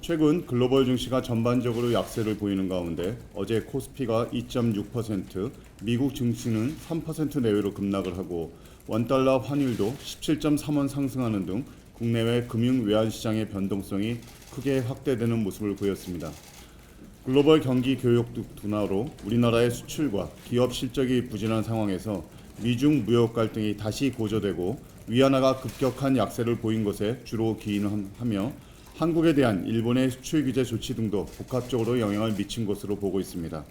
최근 글로벌 증시가 전반적으로 약세를 보이는 가운데 어제 코스피가 2.6%, 미국 증시는 3% 내외로 급락을 하고 원달러 환율도 17.3원 상승하는 등 국내외 금융 외환시장의 변동성이 크게 확대되는 모습을 보였습니다. 글로벌 경기 교역 둔화로 우리나라의 수출과 기업 실적이 부진한 상황에서 미중 무역 갈등이 다시 고조되고 위안화가 급격한 약세를 보인 것에 주로 기인하며 한국에 대한 일본의 수출 규제 조치 등도 복합적으로 영향을 미친 것으로 보고 있습니다.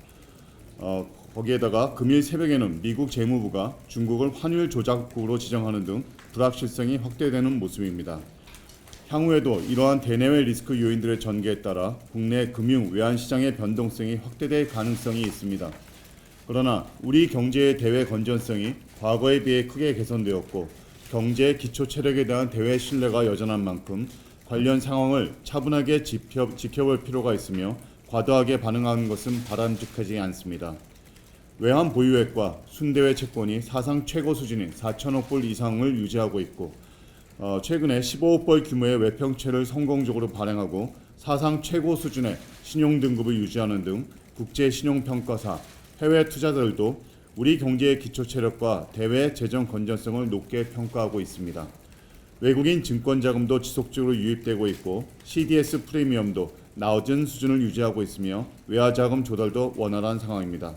거기에다가 금일 새벽에는 미국 재무부가 중국을 환율 조작국으로 지정하는 등 불확실성이 확대되는 모습입니다. 향후에도 이러한 대내외 리스크 요인들의 전개에 따라 국내 금융 외환시장의 변동성이 확대될 가능성이 있습니다. 그러나 우리 경제의 대외 건전성이 과거에 비해 크게 개선되었고 경제의 기초 체력에 대한 대외 신뢰가 여전한 만큼 관련 상황을 차분하게 지켜볼 필요가 있으며 과도하게 반응하는 것은 바람직하지 않습니다. 외환 보유액과 순대외 채권이 사상 최고 수준인 4천억 불 이상을 유지하고 있고 최근에 15억 불 규모의 외평채를 성공적으로 발행하고 사상 최고 수준의 신용등급을 유지하는 등 국제신용평가사, 해외 투자자들도 우리 경제의 기초체력과 대외 재정 건전성을 높게 평가하고 있습니다. 외국인 증권자금도 지속적으로 유입되고 있고 CDS 프리미엄도 낮은 수준을 유지하고 있으며 외화자금 조달도 원활한 상황입니다.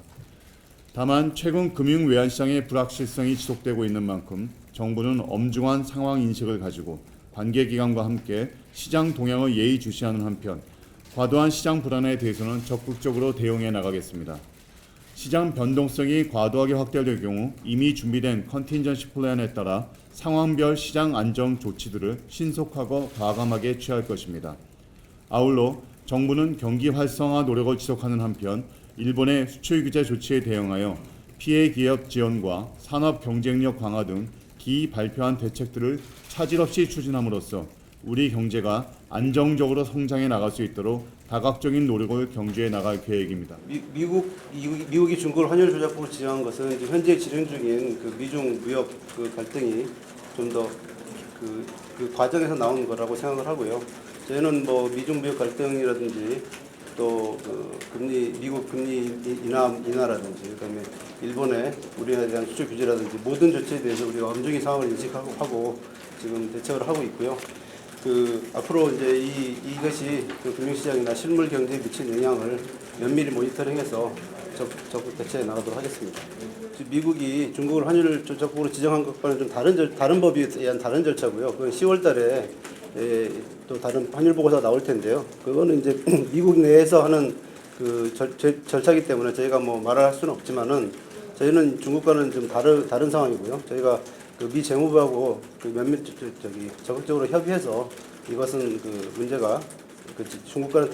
다만 최근 금융 외환시장의 불확실성이 지속되고 있는 만큼 정부는 엄중한 상황 인식을 가지고 관계기관과 함께 시장 동향을 예의주시하는 한편 과도한 시장 불안에 대해서는 적극적으로 대응해 나가겠습니다. 시장 변동성이 과도하게 확대될 경우 이미 준비된 컨틴전시 플랜에 따라 상황별 시장 안정 조치들을 신속하고 과감하게 취할 것입니다. 아울러 정부는 경기 활성화 노력을 지속하는 한편 일본의 수출 규제 조치에 대응하여 피해 기업 지원과 산업 경쟁력 강화 등 기발표한 대책들을 차질 없이 추진함으로써 우리 경제가 안정적으로 성장해 나갈 수 있도록 다각적인 노력을 경주해 나갈 계획입니다. 미국이 중국을 환율 조작국으로 지정한 것은 현재 진행 중인 그 미중 무역 갈등이 좀 더 그 과정에서 나온 거라고 생각을 하고요. 저희는 뭐 미중 무역 갈등이라든지 또 미국 금리 인하라든지 그다음에 일본의 우리나라에 대한 수출 규제라든지 모든 조치에 대해서 우리가 엄중히 상황을 인식하고 지금 대처를 하고 있고요. 앞으로 이제 이것이 금융시장이나 실물 경제에 미친 영향을 면밀히 모니터링해서 적극 대처해 나가도록 하겠습니다. 미국이 중국을 환율 조작국으로 지정한 것과는 좀 다른 법에 의한 다른 절차고요. 그건 10월달에 또 다른 환율 보고서가 나올 텐데요. 그거는 이제 미국 내에서 하는 절차이기 때문에 저희가 뭐 말을 할 수는 없지만은 저희는 중국과는 좀 다른 상황이고요. 저희가 미 재무부하고 적극적으로 협의해서 이것은 문제가 중국과는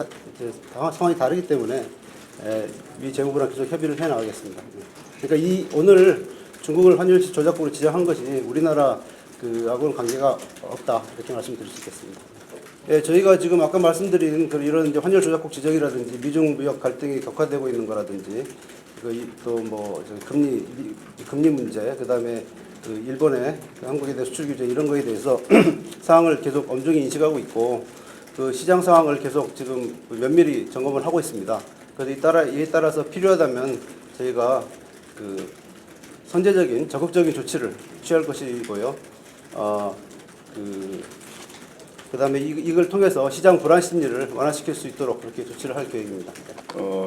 상황이 다르기 때문에 미 재무부랑 계속 협의를 해 나가겠습니다. 그러니까 오늘 중국을 환율 조작국으로 지정한 것이 우리나라 하고는 관계가 없다 이렇게 말씀드릴 수 있겠습니다. 저희가 지금 아까 말씀드린 이런 이제 환율 조작국 지정이라든지 미중 무역 갈등이 격화되고 있는 거라든지 또 뭐 금리 문제 그다음에 일본의 한국에 대한 수출 규제 이런 거에 대해서 상황을 계속 엄중히 인식하고 있고 시장 상황을 계속 지금 면밀히 점검을 하고 있습니다. 그래서 이에 따라서 필요하다면 저희가 선제적인 적극적인 조치를 취할 것이고요. 그다음에 이걸 통해서 시장 불안 심리를 완화시킬 수 있도록 그렇게 조치를 할 계획입니다.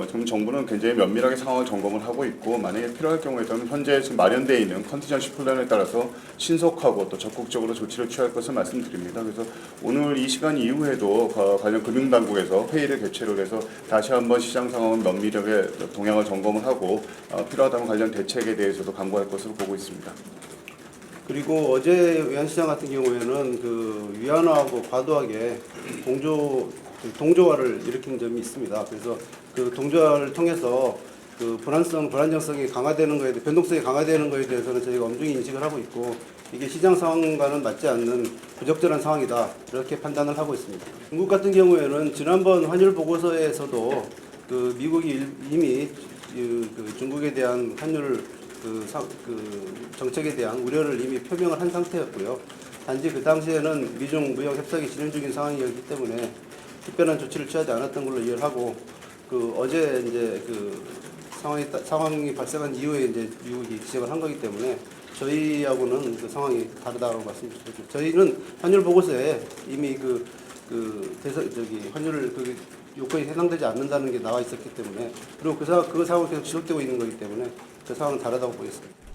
지금 정부는 굉장히 면밀하게 상황을 점검을 하고 있고 만약에 필요할 경우에는 현재 지금 마련되어 있는 컨티전시 플랜에 따라서 신속하고 또 적극적으로 조치를 취할 것을 말씀드립니다. 그래서 오늘 이 시간 이후에도 관련 금융당국에서 회의를 개최를 해서 다시 한번 시장 상황을 면밀하게 동향을 점검을 하고 필요하다면 관련 대책에 대해서도 강구할 것으로 보고 있습니다. 그리고 어제 외환시장 같은 경우에는 위안화하고 과도하게 동조화를 일으킨 점이 있습니다. 그래서 동조화를 통해서 불안정성이 강화되는 거에 변동성이 강화되는 거에 대해서는 저희가 엄중히 인식을 하고 있고 이게 시장 상황과는 맞지 않는 부적절한 상황이다 이렇게 판단을 하고 있습니다. 중국 같은 경우에는 지난번 환율 보고서에서도 미국이 이미 중국에 대한 환율 정책에 대한 우려를 이미 표명을 한 상태였고요. 단지 그 당시에는 미중 무역 협상이 진행 중인 상황이었기 때문에 특별한 조치를 취하지 않았던 걸로 이해를 하고 그 어제 이제 그 상황이 발생한 이후에 이제 미국이 지적을 한 거기 때문에 저희하고는 그 상황이 다르다고 말씀드렸죠. 저희는 환율 보고서에 이미 환율 요건이 해당되지 않는다는 게 나와 있었기 때문에 그리고 그 상황이 계속 지속되고 있는 거기 때문에 그 상황은 다르다고 보겠습니다.